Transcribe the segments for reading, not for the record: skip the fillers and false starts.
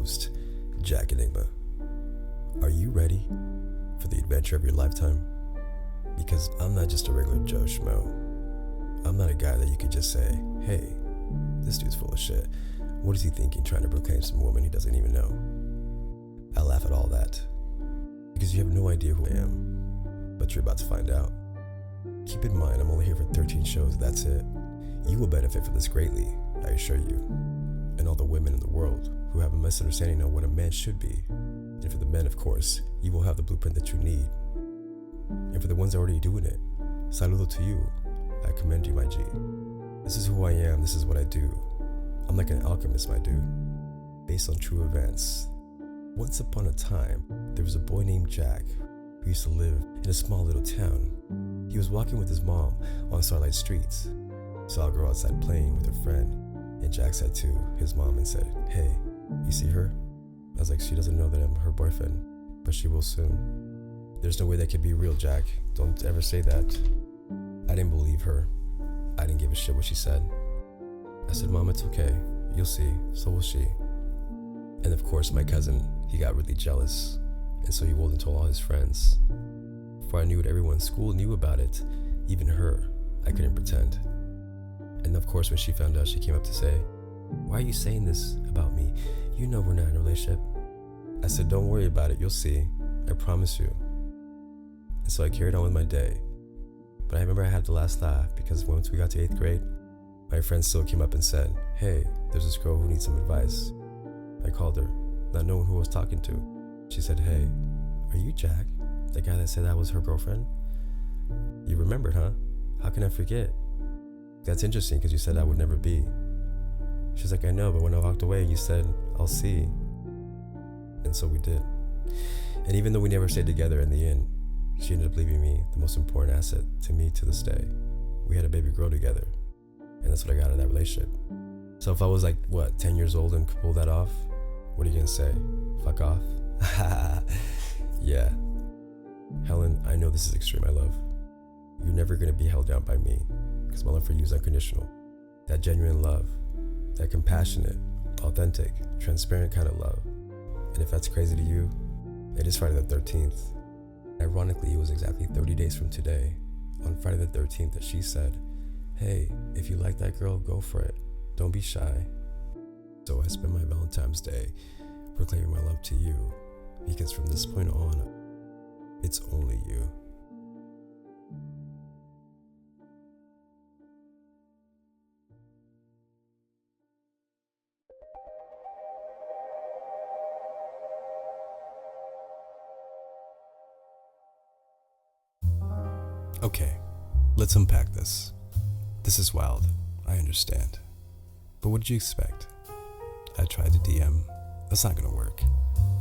host, Jack Inigma. Are you ready for the adventure of your lifetime? Because I'm not just a regular Joe Schmo. I'm not a guy that you could just say, hey, this dude's full of shit. What is he thinking trying to proclaim some woman he doesn't even know? I laugh at all that because you have no idea who I am, but you're about to find out. Keep in mind, I'm only here for 13 shows, that's it. You will benefit from this greatly, I assure you. And all the women in the world who have a misunderstanding of what a man should be. And for the men, of course, you will have the blueprint that you need. And for the ones already doing it, saludo to you. I commend you, my G. This is who I am, this is what I do. I'm like an alchemist, my dude. Based on true events. Once upon a time, there was a boy named Jack who used to live in a small little town. He was walking with his mom on Starlight Streets. Saw a girl outside playing with her friend, and Jack said to his mom and said, hey, you see her? I was like, she doesn't know that I'm her boyfriend, but she will soon. There's no way that could be real, Jack. Don't ever say that. I didn't believe her. I didn't give a shit what she said. I said, Mom, it's okay. You'll see. So will she. And of course, my cousin, he got really jealous. And so he went and told all his friends. Before I knew it, everyone in school knew about it. Even her. I couldn't pretend. And of course, when she found out, she came up to say, why are you saying this about me? You know we're not in a relationship. I said, don't worry about it. You'll see. I promise you. And so I carried on with my day. But I remember I had the last laugh because once we got to 8th grade, my friend still came up and said, hey, there's this girl who needs some advice. I called her, not knowing who I was talking to. She said, hey, are you Jack? The guy that said I was her girlfriend? You remembered, huh? How can I forget? That's interesting because you said I would never be. She's like, I know, but when I walked away, you said, I'll see. And so we did. And even though we never stayed together in the end, she ended up leaving me the most important asset to me to this day. We had a baby girl together. And that's what I got out of that relationship. So if I was like, 10 years old and could pull that off, what are you gonna say? Fuck off? Yeah. Helen, I know this is extreme, I love. You're never gonna be held down by me because my love for you is unconditional. That genuine love, that compassionate, authentic, transparent kind of love. And if that's crazy to you, it is Friday the 13th. Ironically, it was exactly 30 days from today, on Friday the 13th, that she said, hey, if you like that girl, go for it. Don't be shy. So I spend my Valentine's Day proclaiming my love to you, because from this point on, it's only you. Okay, let's unpack this. This is wild, I understand. But what did you expect? I tried to DM, that's not gonna work.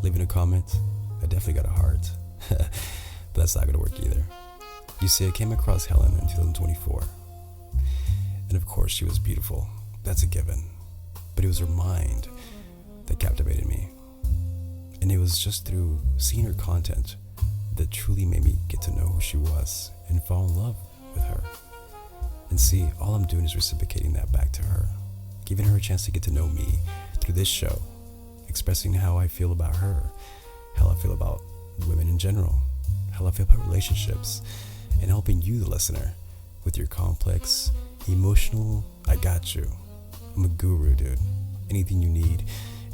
Leaving a comment, I definitely got a heart. But that's not gonna work either. You see, I came across Helen in 2024. And of course she was beautiful, that's a given. But it was her mind that captivated me. And it was just through seeing her content that truly made me get to know who she was and fall in love with her. And see, all I'm doing is reciprocating that back to her, giving her a chance to get to know me through this show, expressing how I feel about her, how I feel about women in general, how I feel about relationships, and helping you, the listener, with your complex, emotional, I got you. I'm a guru, dude. Anything you need,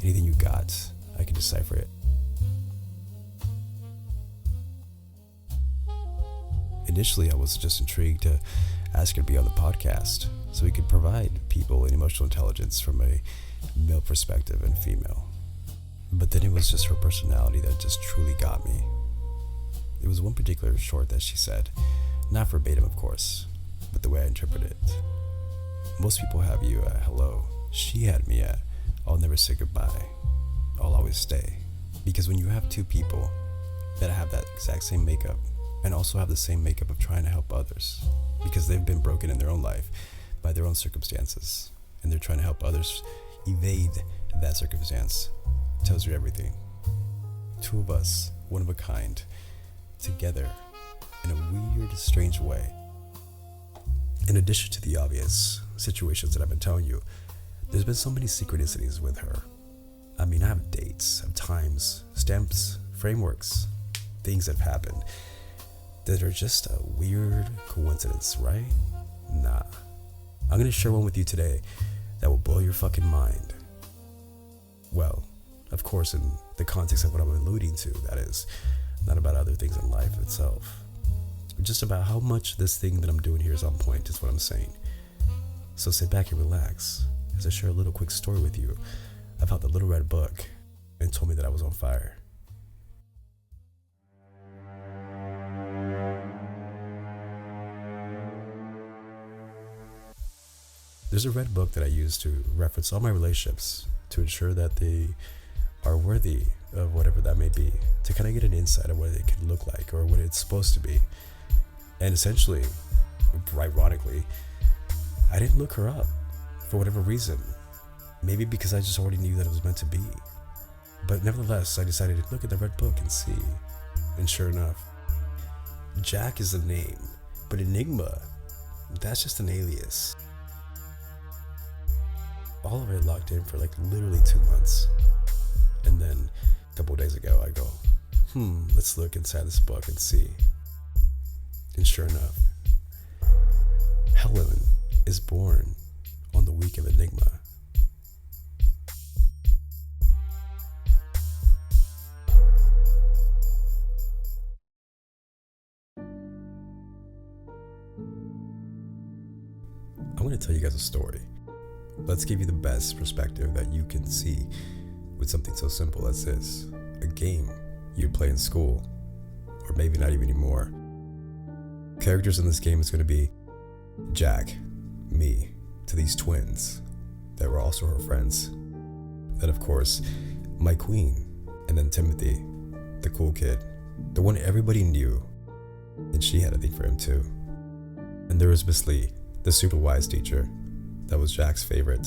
anything you got, I can decipher it. Initially, I was just intrigued to ask her to be on the podcast so we could provide people an emotional intelligence from a male perspective and female. But then it was just her personality that just truly got me. It was one particular short that she said, not verbatim of course, but the way I interpret it. Most people have you at hello. She had me at I'll never say goodbye. I'll always stay. Because when you have two people that have that exact same makeup and also have the same makeup of trying to help others because they've been broken in their own life by their own circumstances and they're trying to help others evade that circumstance, tells you everything. Two of us, one of a kind, together in a weird, strange way. In addition to the obvious situations that I've been telling you, there's been so many synchronicities with her. I mean, I have a date dates, of times, stamps, frameworks, things that have happened that are just a weird coincidence, right? Nah. I'm gonna share one with you today that will blow your fucking mind. Well, of course, in the context of what I'm alluding to, that is, not about other things in life itself. Just about how much this thing that I'm doing here is on point, is what I'm saying. So sit back and relax as I share a little quick story with you about the little red book and told me that I was on fire. There's a red book that I use to reference all my relationships to ensure that they are worthy of whatever that may be, to kind of get an insight of what it could look like or what it's supposed to be. And essentially, ironically, I didn't look her up for whatever reason. Maybe because I just already knew that it was meant to be. But nevertheless, I decided to look at the red book and see. And sure enough, Jack is the name, but Inigma, that's just an alias. All of it locked in for like literally 2 months. And then a couple of days ago, I go, let's look inside this book and see. And sure enough, Helen is born on the week of Inigma. I'm going to tell you guys a story. Let's give you the best perspective that you can see with something so simple as this. A game you'd play in school, or maybe not even anymore. Characters in this game is going to be Jack, me, to these twins that were also her friends. Then of course, my queen, and then Timothy, the cool kid, the one everybody knew, and she had a thing for him too. And there was Miss Lee, the super wise teacher, that was Jack's favorite.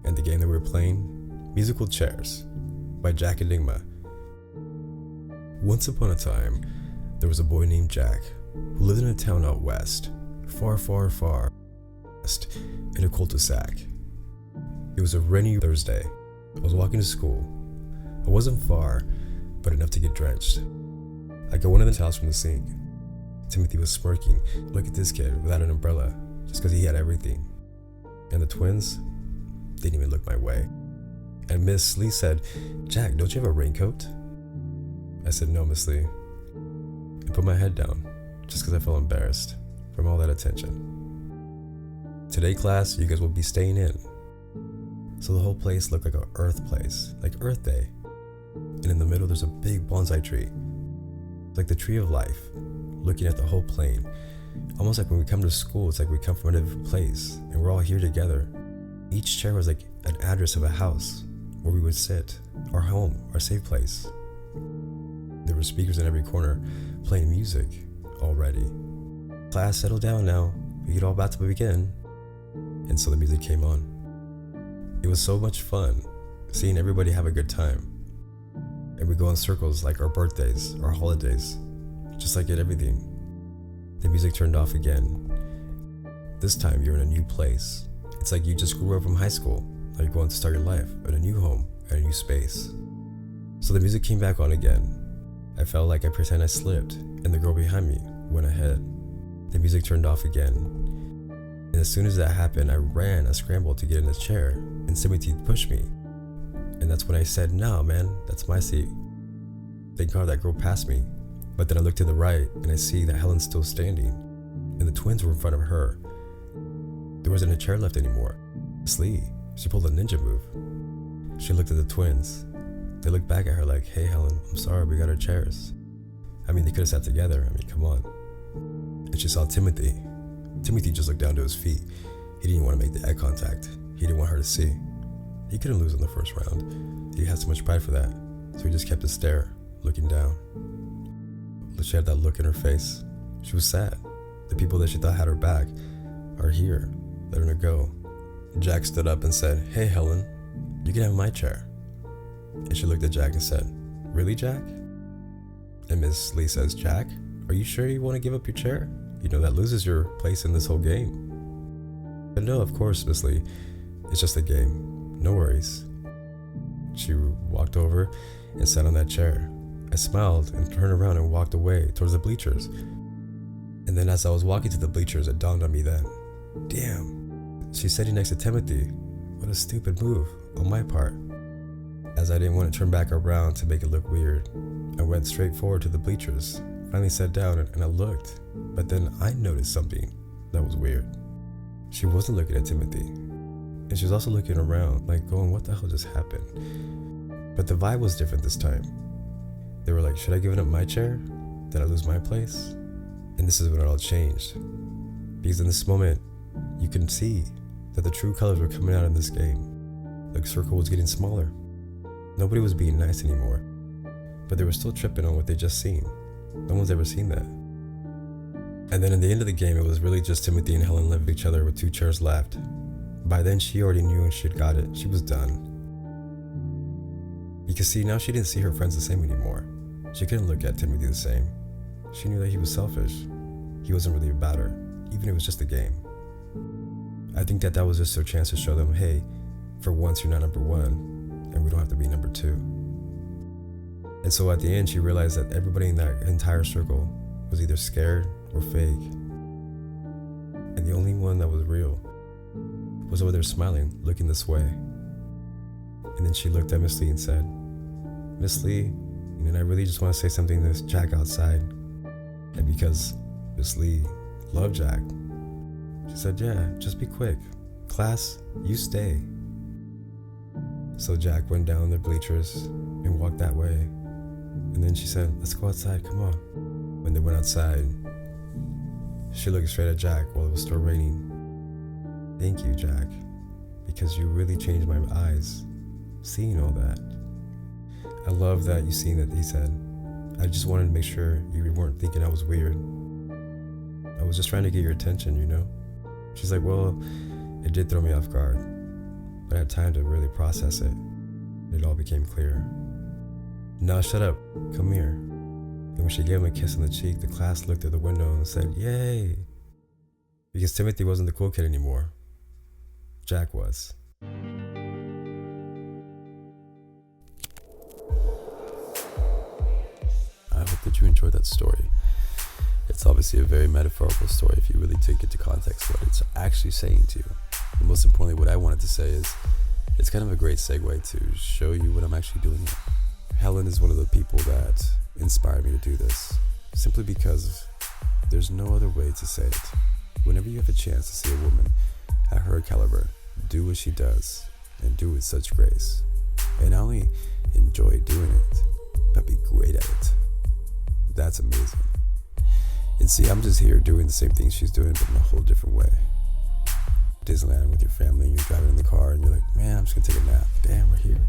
And the game that we were playing, Musical Chairs, by Jack Inigma. Once upon a time, there was a boy named Jack who lived in a town out west, far, far, far west, in a cul-de-sac. It was a rainy Thursday. I was walking to school. I wasn't far, but enough to get drenched. I got one of the towels from the sink. Timothy was smirking. Look at this kid without an umbrella, just because he had everything. And the twins didn't even look my way. And Miss Lee said, "Jack, don't you have a raincoat?" I said, "No, Miss Lee." I put my head down, just because I felt embarrassed from all that attention. Today, class, you guys will be staying in. So the whole place looked like an Earth place, like Earth Day. And in the middle, there's a big bonsai tree, like the tree of life, looking at the whole plain. Almost like when we come to school, it's like we come from a different place, and we're all here together. Each chair was like an address of a house where we would sit, our home, our safe place. There were speakers in every corner playing music already. Class, settle down now. We get all about to begin. And so the music came on. It was so much fun seeing everybody have a good time. And we go in circles like our birthdays, our holidays, just like at everything. The music turned off again. This time you're in a new place. It's like you just grew up from high school. Now you're going to start your life at a new home, at a new space. So the music came back on again. I felt like I pretend I slipped, and the girl behind me went ahead. The music turned off again. And as soon as that happened, I scrambled to get in the chair, and Timothy pushed me. And that's when I said, "No, man, that's my seat." Thank God that girl passed me. But then I look to the right, and I see that Helen's still standing, and the twins were in front of her. There wasn't a chair left anymore. Miss Lee, she pulled a ninja move. She looked at the twins. They looked back at her like, "Hey Helen, I'm sorry, we got our chairs." I mean, they could have sat together. I mean, come on. And she saw Timothy. Timothy just looked down to his feet. He didn't want to make the eye contact. He didn't want her to see. He couldn't lose in the first round. He had so much pride for that. So he just kept his stare, looking down. She had that look in her face. She was sad. The people that she thought had her back are here, letting her go. Jack stood up and said, "Hey Helen, you can have my chair." And she looked at Jack and said, "Really, Jack?" And Miss Lee says, "Jack, are you sure you want to give up your chair? You know, that loses your place in this whole game." But no, of course, Miss Lee. It's just a game. No worries. She walked over and sat on that chair. I smiled and turned around and walked away towards the bleachers. And then as I was walking to the bleachers, it dawned on me then, damn, she's sitting next to Timothy. What a stupid move on my part. As I didn't want to turn back around to make it look weird, I went straight forward to the bleachers, finally sat down and I looked, but then I noticed something that was weird. She wasn't looking at Timothy, and she was also looking around, like going, what the hell just happened? But the vibe was different this time. They were like, should I give up my chair? Did I lose my place? And this is when it all changed. Because in this moment, you can see that the true colors were coming out in this game. The circle was getting smaller. Nobody was being nice anymore. But they were still tripping on what they just seen. No one's ever seen that. And then in the end of the game, it was really just Timothy and Helen left each other with 2 chairs left. By then, she already knew and she had got it. She was done. Because see, now she didn't see her friends the same anymore. She couldn't look at Timothy the same. She knew that he was selfish. He wasn't really about her, even if it was just a game. I think that was just her chance to show them, hey, for once you're not number 1, and we don't have to be number 2. And so at the end, she realized that everybody in that entire circle was either scared or fake. And the only one that was real was over there smiling, looking this way. And then she looked at Miss Lee and said, Miss Lee, I really just want to say something to this Jack outside. And because Miss Lee loved Jack, she said, yeah, just be quick. Class, you stay. So Jack went down the bleachers and walked that way. And then she said, let's go outside, come on. When they went outside, she looked straight at Jack while it was still raining. Thank you, Jack, because you really changed my eyes, seeing all that. I love that you seen that he said, I just wanted to make sure you weren't thinking I was weird. I was just trying to get your attention, She's like, well, it did throw me off guard, but I had time to really process it. It all became clear. Now shut up, come here. And when she gave him a kiss on the cheek, the class looked at the window and said, yay. Because Timothy wasn't the cool kid anymore. Jack was. I hope that you enjoyed that story. It's obviously a very metaphorical story if you really take into context what it's actually saying to you. And most importantly, what I wanted to say is, it's kind of a great segue to show you what I'm actually doing here. Helen is one of the people that inspired me to do this, simply because there's no other way to say it. Whenever you have a chance to see a woman at her caliber do what she does, and do it with such grace, and not only enjoy doing it, but be great at it, that's amazing. And see, I'm just here doing the same thing she's doing, but in a whole different way. Disneyland with your family, and you're driving in the car, and you're like, man, I'm just gonna take a nap. Damn, we're here.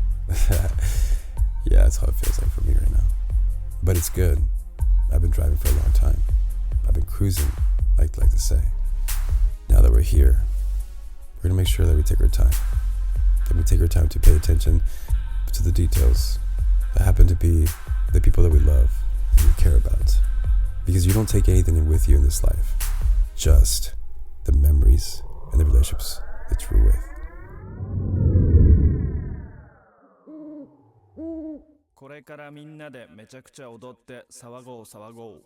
Yeah, that's how it feels like for me right now. But it's good. I've been driving for a long time. I've been cruising, like to say. Now that we're here, we're gonna make sure that we take our time. That we take our time to pay attention to the details that happen to be the people that we love and we care about. Because you don't take anything with you in this life, just the memories and the relationships that you're with. これからみんなでめちゃくちゃ踊って騒ごう騒ごう